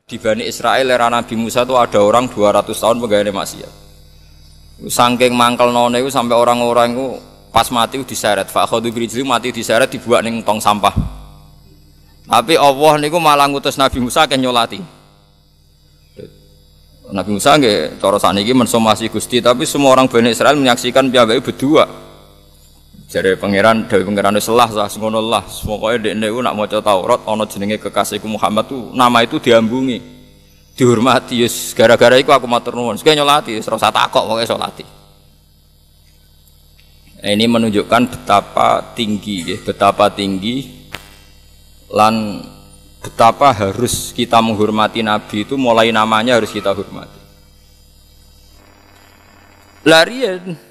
Di Bani Israel era Nabi Musa itu ada orang 200 tahun pegawai maksiat. Saking mangkel none itu sampai orang-orang itu pas mati diseret. Fakhadhu birijli mati diseret dibuat ning tong sampah. Tapi Allah niku malah ngutus Nabi Musa ke nyolati. Nabi Musa nggih cara saniki mensomasi Gusti, tapi semua orang Bani Israel menyaksikan piyambake berdua. Jare pangeran dewe pangeran selah sah ngono lah. Pokoke dekne ku nak maca Taurat ana jenenge kekasihku Muhammad tuh nama itu diambungi. Dihormati yes gara-gara iku aku matur nuwun. Sing nyolati wis ora usah takok pokoke salati. Ini menunjukkan betapa tinggi lan betapa harus kita menghormati Nabi itu mulai namanya harus kita hormati. Larian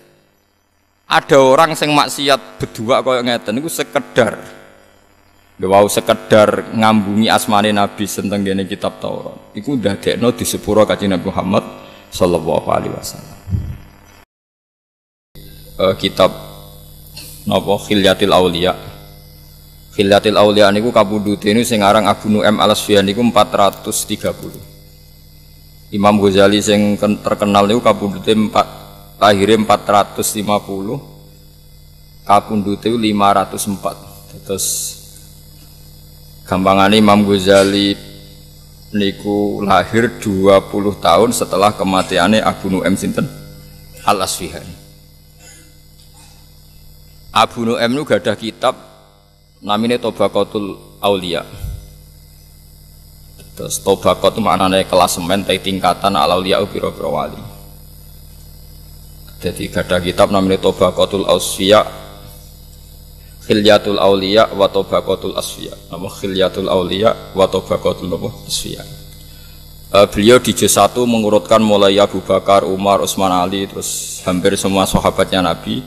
ada orang sing maksiat berdua kaya ngeten niku sekedar ngambungi asmane Nabi senteng dene kitab Taurat. Iku ndadekno di sepuro Kanjeng Nabi Muhammad sallallahu alaihi wasallam. Kitab napa Khilyatil Auliya. Khilyatil Auliya niku kabudute niku sing aran Abu Nu'aim Al-Asfihani niku 430. Imam Ghazali sing terkenal niku kabudute lahirnya 450, kapundute 504. Terus gampangane Imam Ghazali niku lahir 20 tahun setelah kematiannya Abu Nu'aim sinten Al-Asfihani. Abu Nu'aim niku gadah kitab namanya Tobaqatul Auliya. Terus Tobaqat itu maknanya klasemen tingkatan al-auliya pira-pira wali. Jadi ada kitab namanya Tobaqatul Asfiya, Khilyatul Auliya wa Tobaqatul Asfiya. Nama Khilyatul Auliya wa Tobaqatul Asfiya. Beliau di juz 1 mengurutkan mulai Abu Bakar, Umar, Utsman, Ali, terus hampir semua sahabatnya Nabi.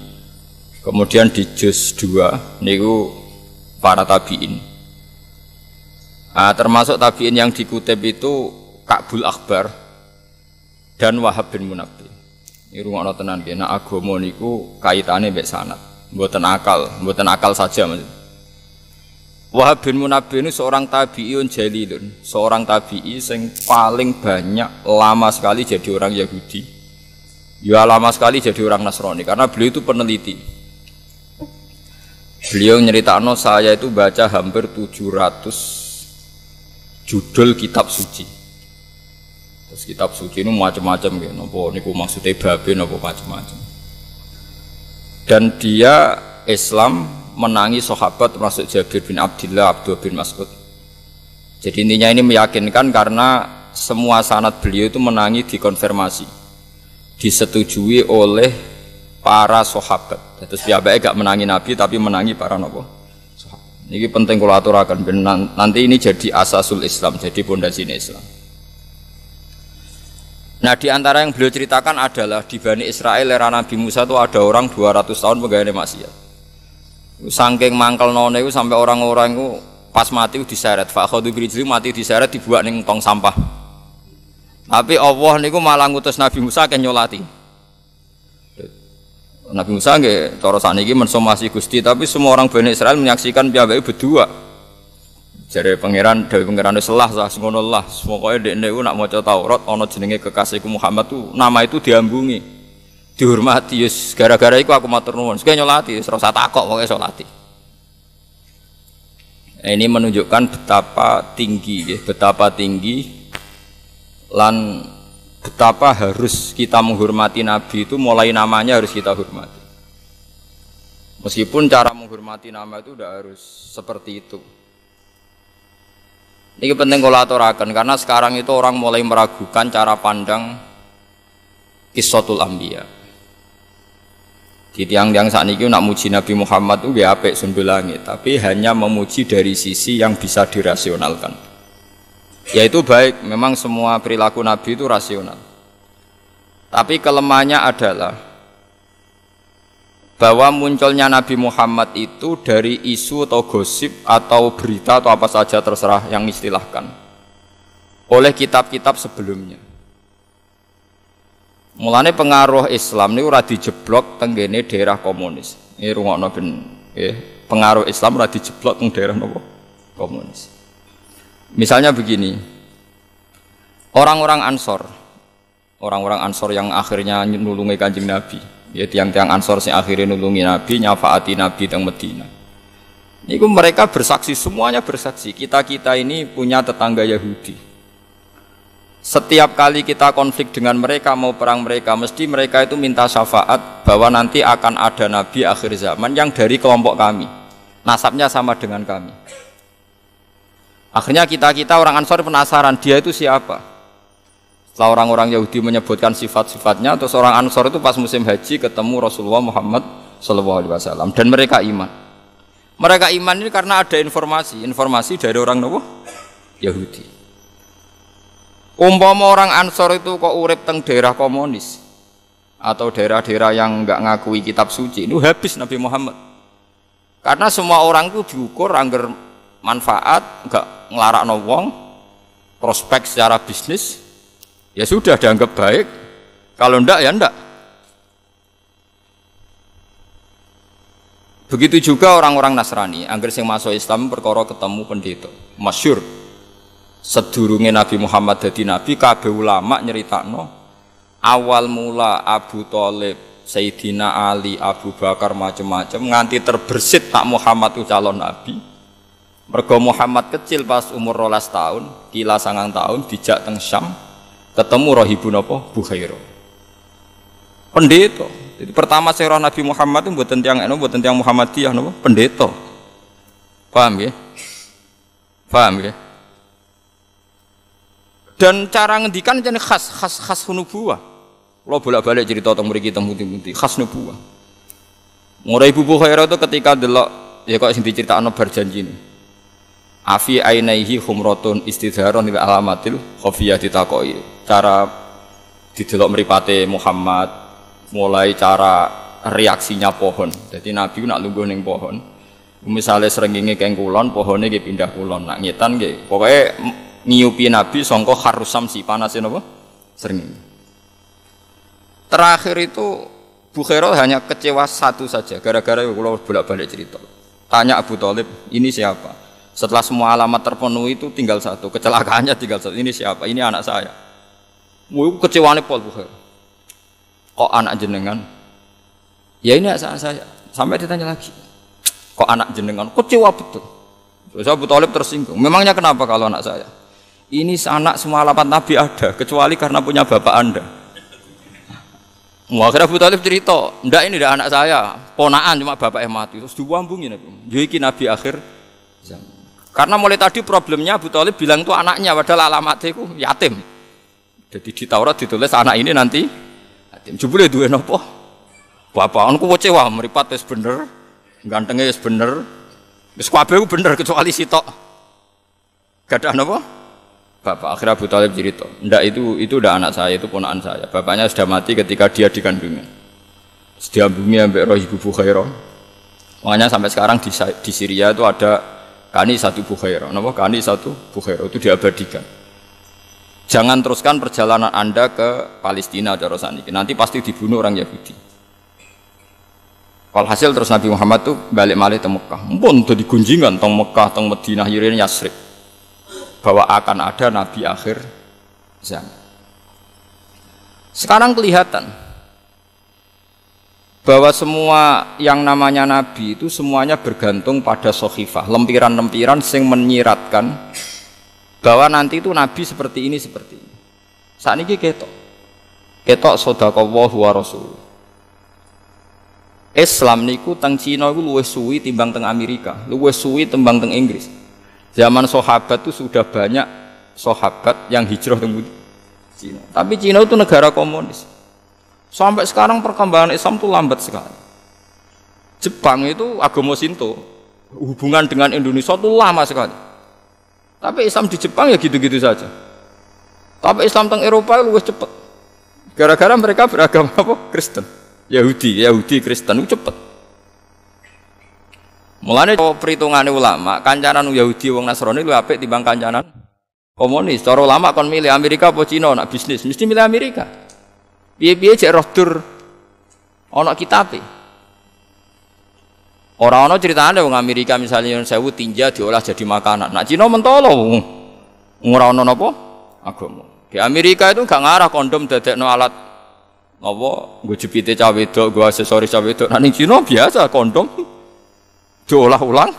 Kemudian di juz 2 niku para tabi'in. Termasuk tabi'in yang dikutip itu Ka'bul Akhbar dan Wahab bin Munabbih. Ini rungokno tenan nggih, nek agama niku kaitane mbek sanad, mboten akal saja maksud. Wahab bin Munabbih ini seorang tabi'iyun jalilun, seorang tabi'i sing paling banyak lama sekali jadi orang Yahudi. Ya lama sekali jadi orang Nasrani karena beliau itu peneliti. Beliau nyeritakno saya itu baca hampir 700 judul kitab suci. Terus kitab suci ini macam-macam ya, nopo niku maksudnya babe nopo macam-macam. Dan dia Islam menangi sahabat termasuk Jabir bin Abdullah, Abdullah bin Mas'ud. Jadi intinya ini meyakinkan karena semua sanad beliau itu menangi dikonfirmasi, disetujui oleh para sahabat. Terus piyambake gak menangi Nabi tapi menangi para nopo sahabat. Ini penting kula aturaken nanti ini jadi asasul Islam, jadi pondasine Islam. Nah di antara yang beliau ceritakan adalah di Bani Israel era Nabi Musa itu ada orang 200 tahun pegawai maksiat. Saking mangkel none itu sampai orang-orang itu pas mati diseret. Fakhadhu birijli mati diseret dibuat ning tong sampah. Tapi Allah niku malah ngutus Nabi Musa ke nyolati. Nabi Musa nggih cara saniki mensomasi Gusti, tapi semua orang Bani Israel menyaksikan piyambake berdua. Jare pangeran dewe pangeran selah sah ngono lah. Pokoke dekne ku nak maca Taurat ana jenenge kekasihku Muhammad tuh nama itu diambungi. Dihormati yes gara-gara iku aku matur nuwun. Sing nyolati wis ora usah takok pokoke salati. Ini menunjukkan betapa tinggi lan betapa harus kita menghormati Nabi itu mulai namanya harus kita hormati. Meskipun cara menghormati nama itu tidak harus seperti itu. Ini penting kalau aturaken karena sekarang itu orang mulai meragukan cara pandang Qissatul Anbiya. Di tiang-tiang saat ini nak muji Nabi Muhammad itu ya apik sundul langit, tapi hanya memuji dari sisi yang bisa dirasionalkan. Yaitu baik, memang semua perilaku Nabi itu rasional. Tapi kelemahannya adalah bahwa munculnya Nabi Muhammad itu dari isu atau gosip atau berita atau apa saja terserah yang istilahkan oleh kitab-kitab sebelumnya. Mulane pengaruh Islam ini ora dijeblok tenggene daerah komunis. Ini rungokno ben pengaruh Islam ora dijeblok teng daerah nopo komunis. Misalnya begini, Orang-orang Ansor, orang-orang Ansor yang akhirnya nulungi Kanjeng Nabi, ya tiang-tiang Ansor yang akhirnya nulungi Nabi, nyafaati Nabi teng Medina. Itu mereka bersaksi, semuanya bersaksi. Kita ini punya tetangga Yahudi. Setiap kali kita konflik dengan mereka, mau perang mereka, mesti mereka itu minta syafaat bahwa nanti akan ada Nabi akhir zaman yang dari kelompok kami, nasabnya sama dengan kami. Akhirnya kita orang Ansor penasaran, dia itu siapa? Setelah orang-orang Yahudi menyebutkan sifat-sifatnya, terus orang Ansor itu pas musim haji ketemu Rasulullah Muhammad SAW dan mereka iman. Mereka iman ini karena ada informasi dari orang Yahudi. Umpama orang Ansor itu kok urip teng daerah komunis atau daerah-daerah yang enggak ngakui kitab suci, itu habis Nabi Muhammad. Karena semua orang itu diukur angger manfaat, enggak nglarakno wong, prospek secara bisnis, ya sudah dianggap baik. Kalau ndak ya ndak. Begitu juga orang-orang Nasrani, angger sing masuk Islam perkara ketemu pendeta, masyhur. Sedurunge Nabi Muhammad dadi nabi, kabeh ulama nyeritakno awal mula Abu Thalib, Sayyidina Ali, Abu Bakar macam-macam nganti terbersit tak Muhammad itu calon nabi. Mergo Muhammad kecil pas umur 12 tahun, kila 9 tahun dijak teng Syam, ketemu rahibun Bukhairah. Pendeta. Jadi pertama saya Nabi Muhammad itu mboten tiyang Muhammadiyah napa? Pendeta. Paham ya? Paham ya? Dan cara ngendikan jadi khas nubuwah. Kalau bolak-balik cerita tentang mriki tembung-tembung khas nubuwah. Mulai Ibu Bukhairah itu ketika delok ya kok sing diceritakno bar janji ini. Afi ainaihi khumratun istidharon ila alamatil khafiyah ditakoi. Cara didelok mripate Muhammad, mulai cara reaksinya pohon. Jadi Nabi nak lungguh ning pohon. Misalnya srengenge keng kulon, pohone nggih pindah kulon. Nak ngetan nggih pokoke nyiupi Nabi sangka kharusam si panasin apa? Sering. Terakhir itu Bukhairah hanya kecewa satu saja gara-gara kalau bolak-balik cerita. Tanya Abu Thalib, ini siapa? Setelah semua alamat terpenuhi itu tinggal satu, kecelakaannya tinggal satu. Ini siapa? Ini anak saya. Mau kecewane Paul Bukhairah. Kok anak jenengan? Ya ini anak saya. Sampai ditanya lagi. Kok anak jenengan? Kecewa betul. Terus Abu Thalib tersinggung. Memangnya kenapa kalau anak saya? Ini anak semua alamat Nabi ada, kecuali karena punya bapak Anda. Akhirnya Abu Thalib cerita, ndak ini ndak anak saya, ponaan cuma bapaknya mati. Terus diwambungin Nabi. Jadi Nabi akhir zaman. Karena mulai tadi problemnya Abu Thalib bilang itu anaknya, padahal alamatnya itu yatim. Jadi di Taurat ditulis anak ini nanti yatim. Jebule duwe napa? Bapak anku kecewa, mripat wis bener, gantengnya wis bener. Wis kabeh bener kecuali sitok. Gadah napa? Bapak akhirnya Abu Thalib cerita, ndak itu udah anak saya, itu ponakan saya. Bapaknya sudah mati ketika dia dikandungnya. Sedia bumi ambek roh Ibu Bukhairah. Makanya sampai sekarang di Syria itu ada Kani satu Bukhairah. Napa Kani satu Bukhairah itu diabadikan. Jangan teruskan perjalanan Anda ke Palestina cara saniki. Nanti pasti dibunuh orang Yahudi. Walhasil terus Nabi Muhammad tuh balik malih ke Mekah. Mumpun tuh digunjingan teng Mekah, teng Madinah, Yirin Yasrib. Bahwa akan ada Nabi akhir zaman. Sekarang kelihatan bahwa semua yang namanya Nabi itu semuanya bergantung pada sohifah, lempiran-lempiran yang menyiratkan bahwa nanti itu Nabi seperti ini. Saat ini ketok sodaqallahu wa rasul. Islam niku teng Cina iku luwih suwi timbang teng Amerika, luwih suwi timbang teng Inggris. Zaman sahabat itu sudah banyak sahabat yang hijrah ke Cina. Tapi Cina itu negara komunis. Sampai sekarang perkembangan Islam itu lambat sekali. Jepang itu agama Shinto. Hubungan dengan Indonesia itu lama sekali. Tapi Islam di Jepang ya gitu-gitu saja. Tapi Islam teng Eropa lebih cepat. Gara-gara mereka beragama apa? Kristen. Yahudi Kristen itu cepat. Mulane perhitungannya ulama, kancanan Yahudi wong Nasrani lu apik timbang kancanan komunis. Cara ulama kon milih Amerika apa Cina nak bisnis, mesti milih Amerika. Piye-piye cek roh dur ana kitabe. Ora ana critane wong Amerika misalnya sewu tinja diolah jadi makanan. Nak Cina mentolo ora ana napa agama. Di Amerika itu gak ngarah kondom dadekno alat apa nggo jepite cah wedok, nggo aksesoris cah wedok. Nah ning Cina biasa kondom diolah ulang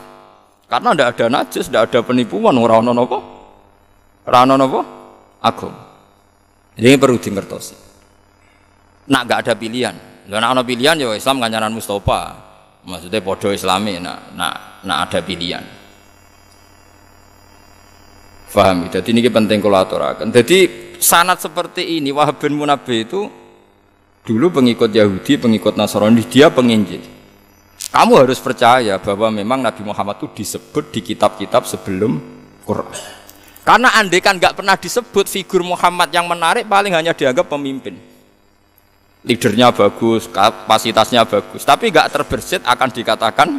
karena ndak ada najis, ndak ada penipuan, ora ono napa? Ora ono napa? Agama. Ini perlu dingertosi. Nak gak ada pilihan. Lah nek ana pilihan ya Islam kancanan Mustafa. Maksudnya podo Islami nak ada pilihan. Faham? Jadi ini penting kalau aturakan. Jadi sanad seperti ini Wahab bin Munabbih itu dulu pengikut Yahudi, pengikut Nasrani, dia penginjil. Kamu harus percaya bahwa memang Nabi Muhammad itu disebut di kitab-kitab sebelum Quran. Karena andai kan nggak pernah disebut figur Muhammad yang menarik, paling hanya dianggap pemimpin. Leadernya bagus, kapasitasnya bagus, tapi nggak terbersit akan dikatakan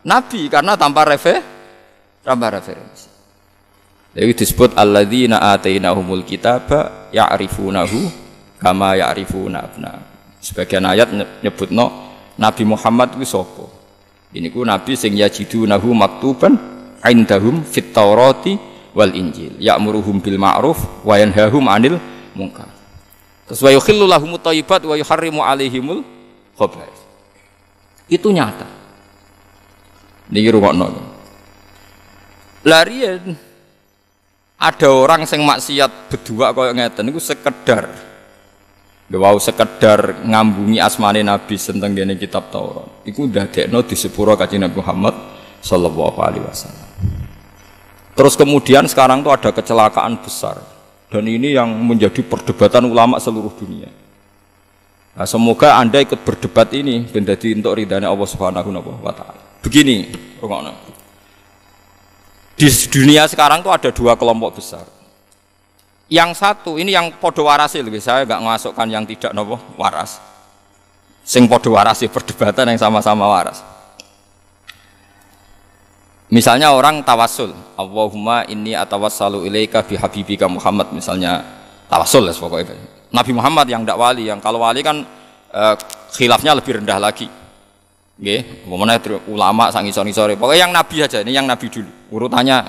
Nabi karena tanpa referensi. Jadi disebut alladzina atainahumul kitaba ya'rifunahu kama ya'rifuna abna. Sebagian ayat nyebutno Nabi Muhammad itu sapa? Ini ku Nabi sing yajidunahu maktuban indahum fit Taurati wal Injil, ya'muruhum bil ma'ruf wa yanhahum 'anil munkar. Terus wa yukhillu lahumut thayyibat wa yuharrimu 'alaihimul khaba'ith. Itu nyata. Niki rungokno. Larian ada orang sing maksiat berdua kaya ngeten niku sekedar sekedar ngambungi asmane Nabi tentang gene kitab Taurat. Iku ndadekno di sepuro Kanjeng Nabi Muhammad sallallahu alaihi wasallam. Terus kemudian sekarang tuh ada kecelakaan besar. Dan ini yang menjadi perdebatan ulama seluruh dunia. Nah, semoga Anda ikut berdebat ini menjadi untuk ridhanya Allah Subhanahu wa taala. Begini, di dunia sekarang tuh ada dua kelompok besar. Yang satu ini yang podo warasi, lebih saya nggak masukkan yang tidak waras. Sing podo warasi perdebatan yang sama-sama waras. Misalnya orang tawassul, Allahumma inni atawassalu ilaika bihabibika Muhammad, misalnya tawassul lah pokoknya. Nabi Muhammad yang tidak wali, yang kalau wali kan khilafnya lebih rendah lagi. Nggih, umpamane ulama sang isor-isore. Pokoknya yang nabi aja, ini yang nabi dulu. Urutannya.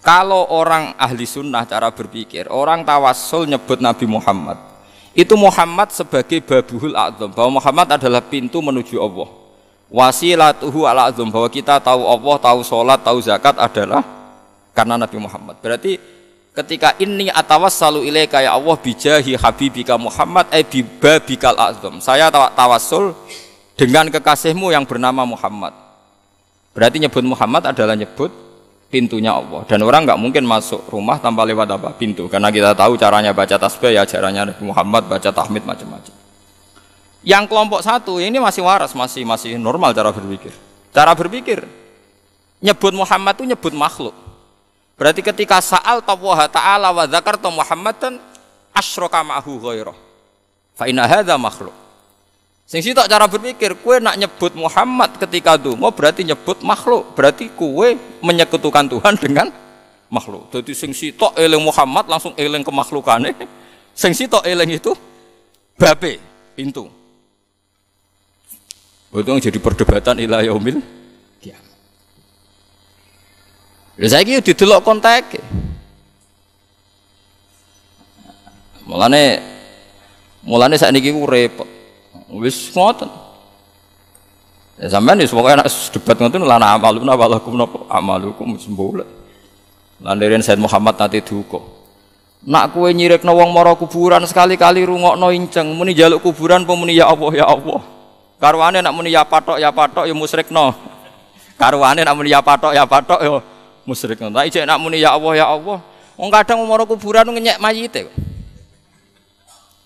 Kalau orang ahli sunnah cara berpikir, orang tawassul nyebut Nabi Muhammad. Itu Muhammad sebagai babuhul a'dzam, bahwa Muhammad adalah pintu menuju Allah. Wasilatuhu ala azum, bahwa kita tahu Allah, tahu sholat, tahu zakat adalah karena Nabi Muhammad. Berarti ketika ini atawassalu ilaika ya Allah bijahi habibika Muhammad bibabikal azum, saya tawassul dengan kekasihmu yang bernama Muhammad. Berarti nyebut Muhammad adalah nyebut pintunya Allah. Dan orang nggak mungkin masuk rumah tanpa lewat apa? Pintu. Karena kita tahu caranya baca tasbih ya caranya Nabi Muhammad, baca tahmid macam-macam. Yang kelompok satu ini masih waras, masih normal cara berpikir. Cara berpikir nyebut Muhammad itu nyebut makhluk. Berarti ketika sa'al Allah Ta'ala wa dzakarta Muhammadan asyraka ma'hu ghairah. Fa inna hadza makhluk. Sing sitok cara berpikir, kue nak nyebut Muhammad ketika donga berarti nyebut makhluk. Berarti kue menyekutukan Tuhan dengan makhluk. Jadi sing sitok eling Muhammad langsung eling kemakhlukane. Sing sitok eling itu babe, pintu. Itu jadi perdebatan ila yaumil kiamat. Lha saiki yo didelok kontek. Mulane sakniki ku repot. Wis ngoten. Ya sampean wis pokoke nek debat ngoten lan amaluna walakum napa amalukum sembulat. Lan deren Said Muhammad nate duka. Nak kowe nyirikno wong mara kuburan sekali-kali rungokno inceng muni njaluk kuburan apa muni ya Allah ya Allah. Karwane nak muni ya patok ya musyrikno. Karwane nak muni ya patok ya musyrikno. Lah ijek nak muni ya Allah. Wong kadang mara kuburan ngenyek mayite kok.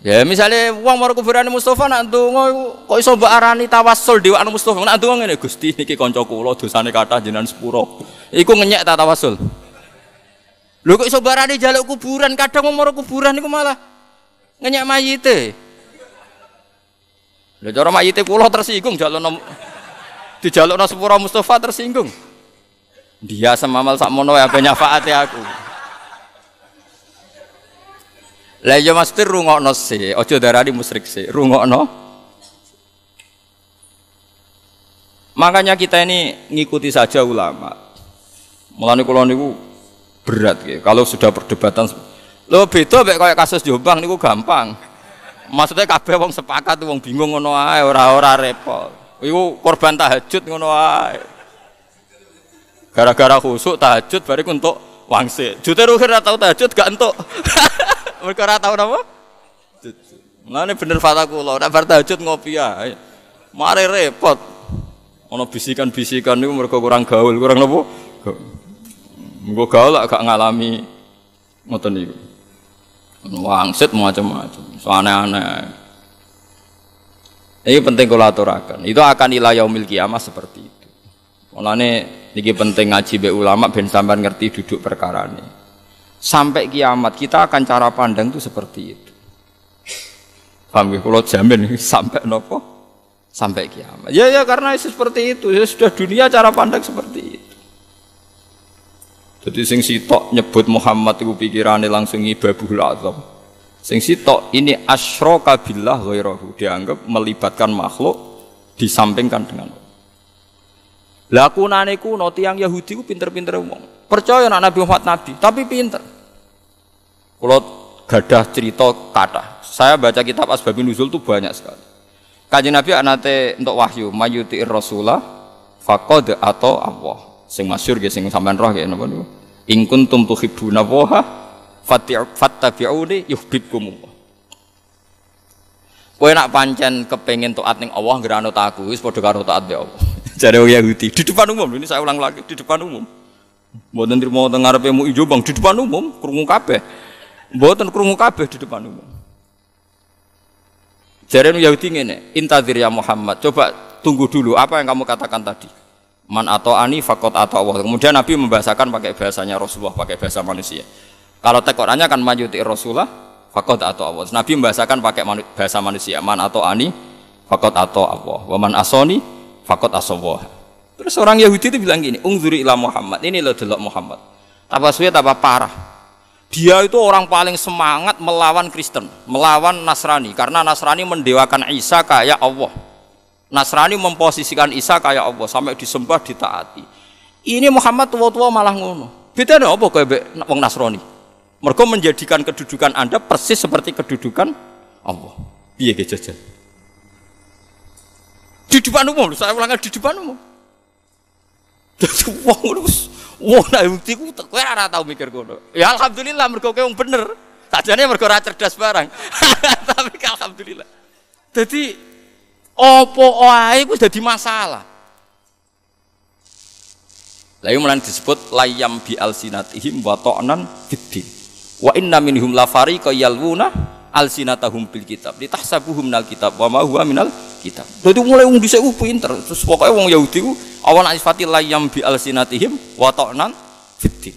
Ya misalnya wong mara kuburan Mustafa nak ndonga kok iso mbok arani tawassul dewa Mustafa. Nak ndonga ngene Gusti niki kanca kula dosane kathah jenengan sepuro. Iku ngenyek ta tawassul. Lho kok iso mbok arani njaluk kuburan, kadang wong mara kuburan niku malah ngenyek mayite. Lha cara mayite kula tersinggung dijalukno sepuro Mustafa tersinggung. Dia semamal sakmono ya ben nyafaati aku. Lah ya mesti rungokno sih, aja darani musyrik sih, rungokno. Makanya kita ini ngikuti saja ulama. Mulane kula niku berat gitu. Kalau sudah perdebatan lo beda mek kayak kasus Jombang niku gampang. Maksudnya kabeh wong sepakat wong bingung ngono ae ora repot. Iku korban tahajud ngono ae. Gara-gara khusuk tahajud bari untuk wangsit. Jute ruhir ora tau tahajud gak entuk. Mergo ora tau napa? Mulane bener fata kula, nek bar tahajud ngopi ae. Mare repot. Ana bisikan-bisikan niku mergo kurang gaul, kurang napa? Muga gaul gak ngalami ngoten niku. Wangsit macam-macam, aneh-aneh. Ini penting kula aturaken. Itu akan ila yaumil kiamah seperti itu. Mulane niki penting ngaji be ulama ben sampean ngerti duduk perkara ini. Sampai kiamat kita akan cara pandang itu seperti itu. Paham nggih? Kula jamin sampai nopo? Sampai kiamat. Ya karena itu seperti itu. Ya sudah dunia cara pandang seperti itu. Jadi sing sitok nyebut Muhammad itu pikirannya langsung ibabul azam. Sing sitok ini asyraka billah ghairahu, dianggap melibatkan makhluk disampingkan dengan Allah. Lah kunane kuno tiyang Yahudi ku pinter-pinter wong. Percaya nek Nabi Muhammad nabi, tapi pinter. Kalau gadah cerita kata, saya baca kitab Asbabun Nuzul itu banyak sekali. Kanjeng Nabi anate untuk wahyu, mayuti'ir rasulah faqad atau Allah. Sing masyhur nggih sing sampean roh nggih napa niku. In kuntum tuhibbuna Allaha fattabi'uni yuhibbukum. Kowe nak pancen kepengin taat ning Allah ngeranut aku wis padha karo taat be Allah. Jare wong Yahudi di depan umum, ini saya ulang lagi di depan umum. Mboten trimo teng ngarepe mu ijo Bang di depan umum krungu kabeh. Mboten krungu kabeh di depan umum. Jare Yahudi ngene, intadzir ya Muhammad, coba tunggu dulu apa yang kamu katakan tadi. Man atau ani fakot atau Allah. Kemudian Nabi membahasakan pakai bahasanya Rasulullah, pakai bahasa manusia. Kalau tekorannya kan majuti Rasulullah fakot atau Allah. Nabi membahasakan pakai bahasa manusia. Man atau ani fakot atau Allah. Waman asoni fakot asallah. Terus orang Yahudi itu bilang gini, ungzuri ila Muhammad. Ini lo delok Muhammad. Tambah suwe tambah parah. Dia itu orang paling semangat melawan Kristen, melawan Nasrani. Karena Nasrani mendewakan Isa kayak Allah. Nasrani memposisikan Isa kayak Allah sampai disembah ditaati. Ini Muhammad tua-tua malah ngono. Bedane apa kowe mbek wong Nasrani? Mergo menjadikan kedudukan Anda persis seperti kedudukan Allah. Piye ge jajal? Di depan umum, saya ulangi di depan umum. Dadi wong nek bukti ku kowe ora tau mikir ngono. Ya alhamdulillah mergo kowe wong bener. Sajane mergo ora cerdas barang. Tapi alhamdulillah. Dadi opo ae ku dadi masalah. Lalu mulai disebut layam bi alsinatihim wa ta'nan fiddin. Wa inna minhum la fariqa yalwuna alsinatahum bil kitab. Litahsabuhum minal kitab wa ma huwa minal kitab. Dadi mulai wong dhisik pinter. Terus pokoke wong Yahudi ku awan sifati layam bi alsinatihim wa ta'nan fiddin.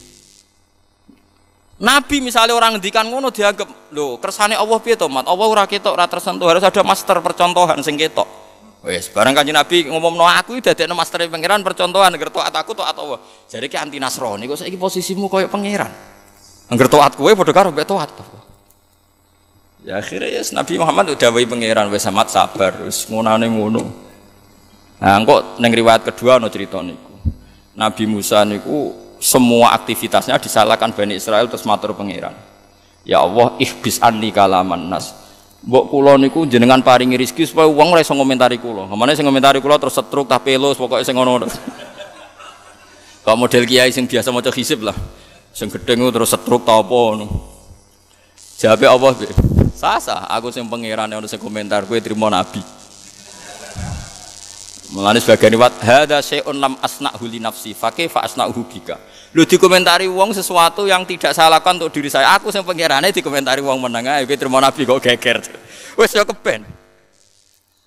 Nabi misalnya orang ngendikan ngono dianggap lho kersane Allah piye to, Mat? Allah ora ketok, ora tersentuh, harus ada master percontohan sing ketok. Wis barang Kanjeng Nabi ngomongno aku dadekno master pangeran percontohan ngerti taat aku taat Allah. Jadi ki anti Nasrani kok saiki posisimu koyo pangeran. Angger taat kowe padha karo mbek taat. Ya akhirnya yes, Nabi Muhammad udah dawuhi pangeran wis amat sabar, wis ngonane ngono. Nah, kok ning riwayat kedua ana cerita niku. Nabi Musa niku semua aktivitasnya disalahkan Bani Israel terus matur pangeran. Ya Allah, ihbis anni kalaman nas. Mbok kula niku jenengan paringi rezeki supaya wong ora iso ngomentari kula. Mamane sing ngomentari kula terus setruk tak pelus pokoke sing ngono. Kok model kiai sing biasa maca hisib lah. Sing gedeng terus setruk ta apa ngono. Jawabe Allah, "Sasa, aku sing pangeran ono sing komentar kowe trimo nabi." Mulane sebagian riwayat hadza syai'un lam asna'hu li nafsi fa kaifa asna'uhu bika. Lho dikomentari wong sesuatu yang tidak saya lakukan untuk diri saya. Aku sing pangerane dikomentari wong meneng ae kowe trimo nabi kok geger. Wis yo keben.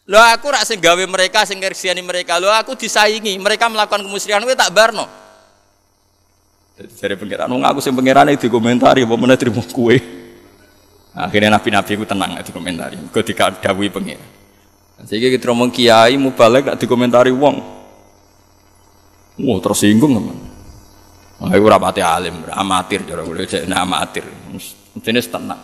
Lho aku rak sing gawe mereka sing ngersiani mereka. Lho aku disaingi, mereka melakukan kemusyrikan kowe tak barno. Jadi jare pangeran wong aku sing pangerane dikomentari apa meneh trimo kowe. Akhirnya nabi-nabi ku tenang dikomentari. Kok dikadhawuhi pangeran. Sehingga kita ngomong kiai mubalek gak dikomentari wong. Tersinggung teman. Aku rapati alim, amatir cara kula cek amatir. Jenis tenang.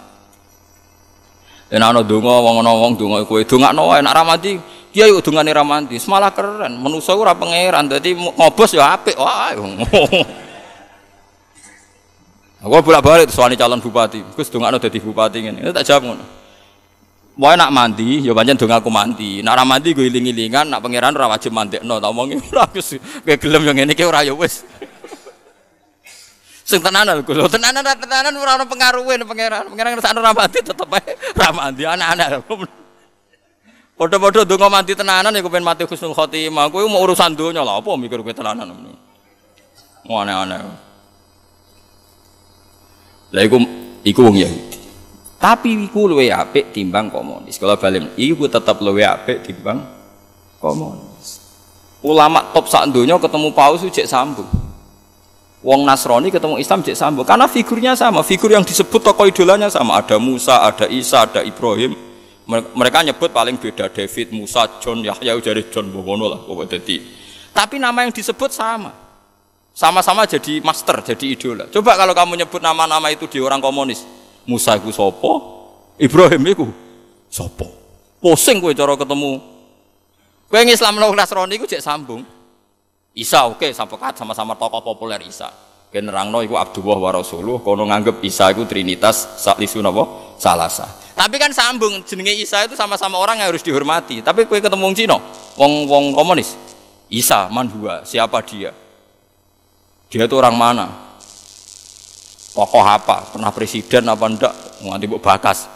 Yen ana donga wong donga kowe dongakno wae nek ra mati, kiai kok dongane ra mati, malah keren. Manusa ora pangeran, dadi ngobos ya apik wae. Aku bolak-balik soalnya calon bupati. Gus dongakno dadi bupati ngene. Tak jawab ngono. Wae nak mandi, ya pancen dong aku mandi. Nak ora mandi gue iling-ilingan, nak pangeran ora wajib mandekno. Tak omongi ora Gus, kowe gelem yo ngene iki ora ya wis. Sing tenanan Gus, tenanan ora ono pengaruhe pangeran. Pangeran ngersakno ora mandi tetep ae ora mandi anak-anak. Padha-padha donga mandi tenanan ya kepen mati husnul khotimah. Kowe mau urusan donya lha apa mikir kowe tenanan ngono. Mau aneh-aneh. Lah iku wong Yahudi. Tapi iku luwih apik timbang komunis. Kalau balen iku tetep luwih apik timbang komunis. Ulama top sak donya ketemu Paus cek sambung. Wong Nasrani ketemu Islam cek sambung karena figurnya sama, figur yang disebut tokoh idolanya sama. Ada Musa, ada Isa, ada Ibrahim. Mereka nyebut paling beda David, Musa, John, Yahya jare John bobono lah pokoknya dadi. Tapi nama yang disebut sama. Sama-sama jadi master, jadi idola. Coba kalau kamu nyebut nama-nama itu di orang komunis. Musa iku sapa? Ibrahim iku sapa? Pusing kowe cara ketemu. Kowe Islamno Nasrani iku jek sambung. Isa oke, sama-sama tokoh populer Isa. Kowe nerangno iku Abdullah wa Rasulullah, kono nganggep Isa iku Trinitas saklisu napa? Salasa. Tapi kan sambung jenenge Isa itu sama-sama orang yang harus dihormati. Tapi kowe ketemu wong Cina, wong komunis. Isa man huwa, siapa dia? Dia itu orang mana? Tokoh apa? Pernah presiden apa enggak? Nganti mbok bakas.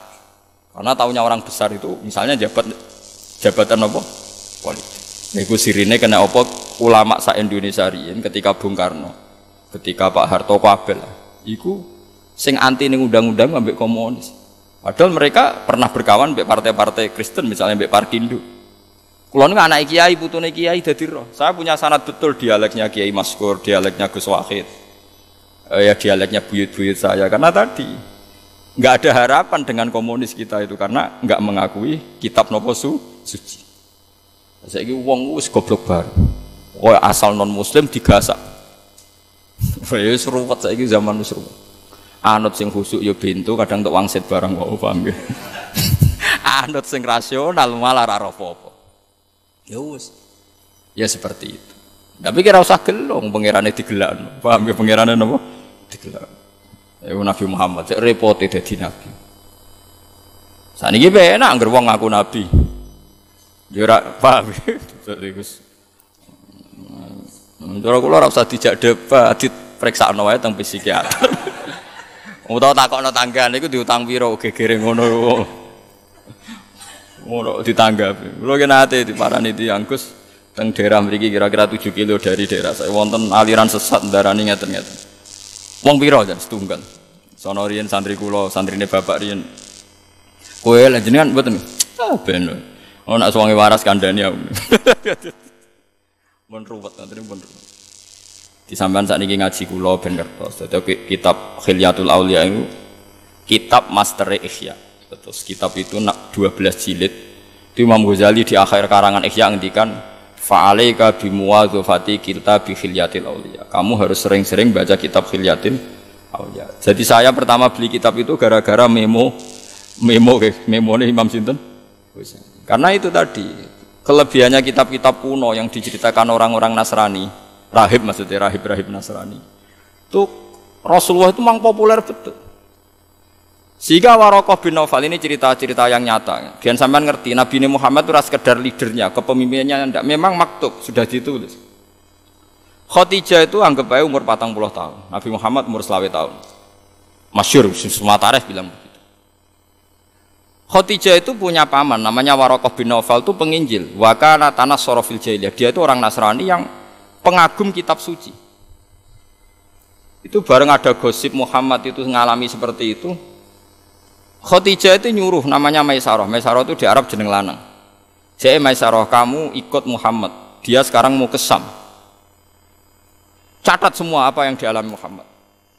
Karena taunya orang besar itu misalnya jabatan apa? Politik. Iku sirine kena apa ulama sak Indonesia riyen ketika Bung Karno, ketika Pak Harto kabel. Iku sing anti ning undang-undang ambek komunis. Padahal mereka pernah berkawan ambek partai-partai Kristen misalnya ambek Parkindo. Kulo niku anak kiai, putune kiai dadi roh. Saya punya sanad betul dialeknya Kiai Maskur, dialeknya Gus Wahid. Ya dialeknya buyut-buyut saya karena tadi nggak ada harapan dengan komunis kita itu karena nggak mengakui kitab nopo suci. Saiki wong wis goblok baru. Oh asal non muslim digasak. Wis ruwet saiki zaman wis ruwet. Anut sing khusuk ya bento kadang tok wangsit barang wae paham ya. Anut sing rasional malah ora apa-apa. Ya wis. Ya seperti itu. Tapi kira usah gelong pangerane digelakno. Paham ya pangerane napa? Digelar. Nabi Muhammad cek repote dadi nabi. Saniki penak anggere wong ngaku nabi. Ya ora paham. Terus cara kula ora usah dijak debat, dipreksakno wae teng psikiater. Utawa takokno tanggan niku diutang pira gegere ngono. Ngono ditanggapi. Kula ki nate diparani tiyang Gus teng daerah mriki kira-kira 7 kilo dari daerah saya wonten aliran sesat ndarani ngeten-ngeten. Wong pira jan setunggal. Sono riyen santri kula, santrine bapak riyen. Kowe lha jenengan mboten. Ah ben. Ana suwange waras kandhani aku. Mun ruwet santri mun ruwet. Di sampean sakniki ngaji kula ben ngertos. Dadi kitab Khilyatul Auliya itu kitab master Ihya. Terus kitab itu 12 jilid. Itu Imam Ghazali di akhir karangan Ihya ngendikan fa'alaika bimuwadzafati kitab Khilyatil Auliya. Kamu harus sering-sering baca kitab Khilyatil Auliya. Jadi saya pertama beli kitab itu gara-gara memone Imam sinten? Karena itu tadi kelebihannya kitab-kitab kuno yang diceritakan orang-orang Nasrani, rahib maksudnya rahib-rahib Nasrani. Itu Rasulullah itu memang populer betul. Sehingga Waraqah bin Naufal ini cerita-cerita yang nyata. Biar sampean ngerti, Nabi Muhammad itu sekedar leadernya, kepemimpinannya enggak. Memang maktub sudah ditulis. Khadijah itu anggap aja umur 40 tahun. Nabi Muhammad umur 20 tahun. Masyhur, semua tarikh bilang begitu. Khadijah itu punya paman, namanya Waraqah bin Naufal itu penginjil. Wa kana tanassara fil jahiliyah. Dia itu orang Nasrani yang pengagum kitab suci. Itu bareng ada gosip Muhammad itu mengalami seperti itu. Khadijah itu nyuruh namanya Maisarah. Maisarah itu di Arab jeneng lanang. Jadi Maisarah, kamu ikut Muhammad. Dia sekarang mau ke Syam. Catat semua apa yang dialami Muhammad.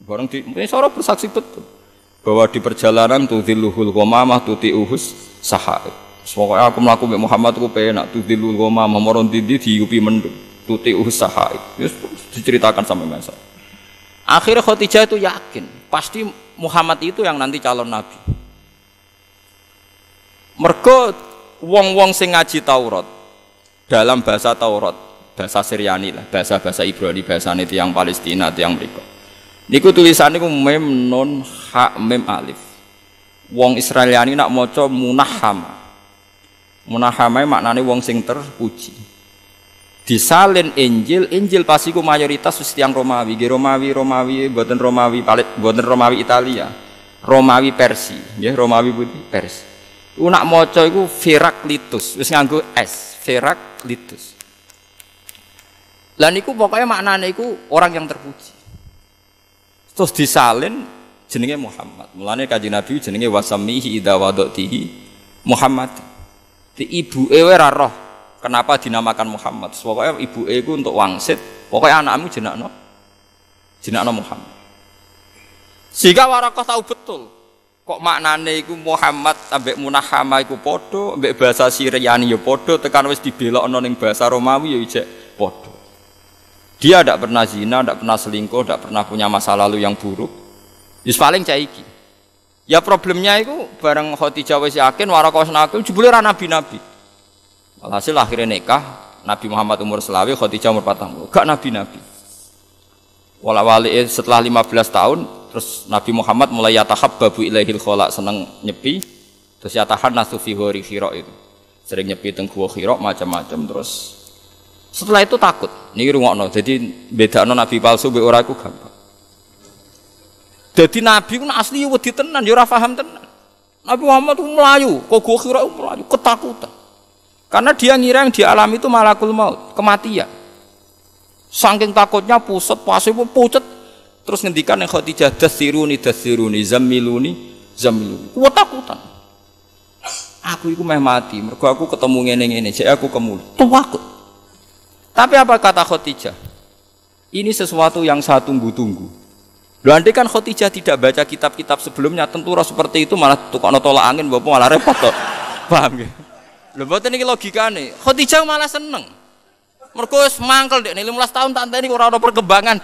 Bareng di Maisarah bersaksi betul bahwa di perjalanan tudhilluhul ghamamah tuti'uhus sahaib. Pokoknya aku melakukan Muhammad aku penak tudhillul ghamamah moron dindi diupi mendung tuti'uhus sahaib. Diceritakan sama Maisarah. Akhirnya Khadijah itu yakin pasti Muhammad itu yang nanti calon nabi. Mergo wong-wong sing ngaji Taurat dalam bahasa Taurat, bahasa Syriani lah, bahasa Ibrani, bahasane tiyang Palestina, tiyang mriko. Niku tulisan niku mem nun ha mem alif. Wong Israeliani nak maca munahhama. Munahhama maknane wong sing terpuji. Disalin Injil, Injil pasti ku mayoritas wis tiyang Romawi, Romawi mboten Romawi Italia. Romawi Persia, nggih Romawi putih Persia. Ku nak maca iku Heraklitus, wis nganggo S, Heraklitus. Lah niku pokoknya maknane iku orang yang terpuji. Terus disalin jenenge Muhammad. Mulane Kanjeng Nabi jenenge wasamihi idza wadatihi Muhammad. Di ibuke ora roh kenapa dinamakan Muhammad. Pokoknya ibuke iku untuk wangsit, pokoknya anakmu jenakno Muhammad. Sehingga Warokoh tahu betul kok maknane iku Muhammad ambek munahhama iku padha, ambek bahasa Syriani ya padha, tekan wis dibelokno ning bahasa Romawi ya ijek padha. Dia tidak pernah zina, tidak pernah selingkuh, tidak pernah punya masa lalu yang buruk. Wis paling caiki. Ya problemnya itu bareng Khadijah wis yakin Warokoh senakil jebule ra nabi-nabi. Alhasil akhirnya nikah, Nabi Muhammad umur selawe, Khadijah umur 40. Gak nabi-nabi. Wala-wali setelah 15 tahun terus Nabi Muhammad mulai yatahabbabu ilaihil khala, seneng nyepi, terus yatahannasu fi ghori Hira itu. Sering nyepi teng gua Hira macam-macam terus. Setelah itu takut. Niki rungokno. Jadi bedakno nabi palsu mbek ora iku gampang. Dadi nabi ku asli wedi tenan, ya ora paham tenan. Nabi Muhammad itu melayu, kok gua Hira melayu ketakutan. Karena dia ngira yang dialami itu malakul maut, kematian. Saking takutnya pusat, pasir pun pucet. Terus ngendikan yang Khadijah dasiruni, zammiluni. Ketakutan. Aku itu meh mati, mergo aku ketemu ngene-ngene, jek aku kemulut. Takut. Tapi apa kata Khadijah? Ini sesuatu yang saya tunggu-tunggu. Loh, andai kan Khadijah tidak baca kitab-kitab sebelumnya, tentu seperti itu malah tukokno tolak angin, bapak malah repot toh. Paham ya? Lho mboten iki logikane. Khadijah malah seneng. Mergo wis mangkel ndek 15 tahun tak enteni ora ana perkembangan.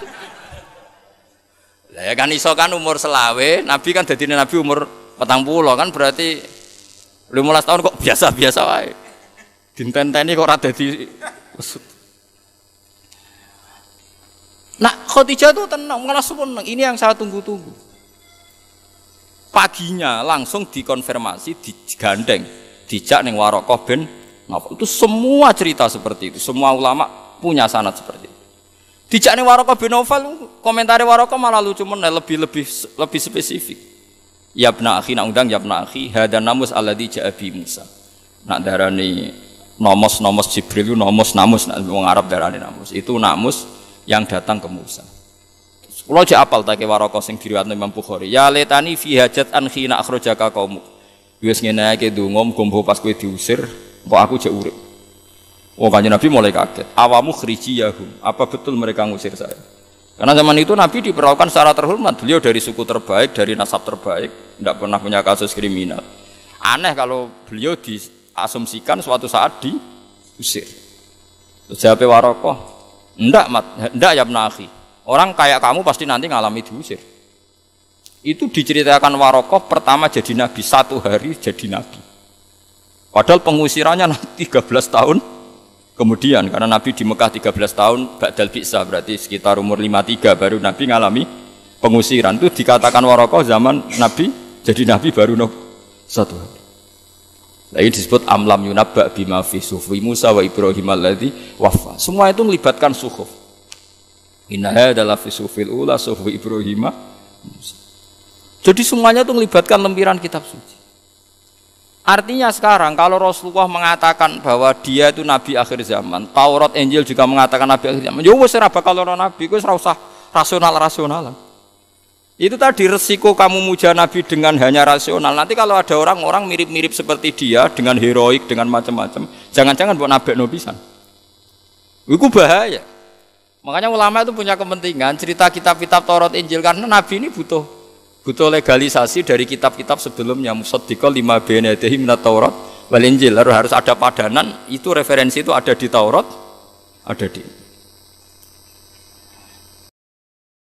Lah ya kan iso kan umur selawe, Nabi kan dadi Nabi umur 40 kan berarti 15 tahun kok biasa-biasa wae. Dintenteni kok ora dadi Nah, Khadijah tuh tenang, malah seneng. Ini yang saya tunggu-tunggu. Paginya langsung dikonfirmasi, digandeng, dijak ning Warokoh bin Nawfal. Itu semua cerita seperti itu. Semua ulama punya sanad seperti itu. Dijak ning Warokoh bin Nawfal, komentari Warokoh malah lucu meneh, lebih spesifik. Ya ibna akhi, nak undang ya ibna akhi, hadan namus alladzi ja'a bi Musa. Nak darani nomos Jibril itu namus nak wong Arab darani namus. Itu namus yang datang ke Musa. Kalau aja apal take Warokoh sing diriwayatno Imam Bukhari. Ya letani fi hajat an khina akhrajaka qaumuk. Wis ngene iki donga muga pas kowe diusir, kok aku jek urip. Oh, Kanjeng Nabi mulai kaget. Awamu khrijiyahum. Apa betul mereka ngusir saya? Karena zaman itu Nabi diperlakukan secara terhormat. Beliau dari suku terbaik, dari nasab terbaik, tidak pernah punya kasus kriminal. Aneh kalau beliau diasumsikan suatu saat diusir. Terus jawab Warokoh, enggak ya ibnahi. Orang kayak kamu pasti nanti ngalami diusir. Itu diceritakan Warokoh pertama jadi nabi, 1 hari jadi nabi. Padahal pengusirannya 13 tahun kemudian, karena Nabi di Mekah 13 tahun ba'dal bi'sah, berarti sekitar umur 53 baru Nabi ngalami pengusiran. Itu dikatakan Warokoh zaman Nabi jadi nabi baru 1 hari. Lagi disebut amlam yunabba bima fi sufi Musa wa Ibrahim alladzi wafa. Semua itu melibatkan suhuf. Inna hadzal fi sufil ula sufi Ibrahim Musa. Jadi semuanya itu melibatkan lempiran kitab suci. Artinya sekarang kalau Rasulullah mengatakan bahwa dia itu nabi akhir zaman, Taurat Injil juga mengatakan nabi akhir zaman. Ya wis ora bakal ana nabi, wis ora usah rasional-rasionalan. Itu tadi resiko kamu muja nabi dengan hanya rasional. Nanti kalau ada orang-orang mirip-mirip seperti dia dengan heroik, dengan macam-macam, jangan-jangan buat nabekno pisan. Itu bahaya. Makanya ulama itu punya kepentingan cerita kitab-kitab Taurat Injil, karena nabi ini butuh legalisasi dari kitab-kitab sebelumnya. Musaddiqal lima baina yadayhi minat Taurat wal Injil, harus ada padanan. Itu referensi itu ada di Taurat, ada di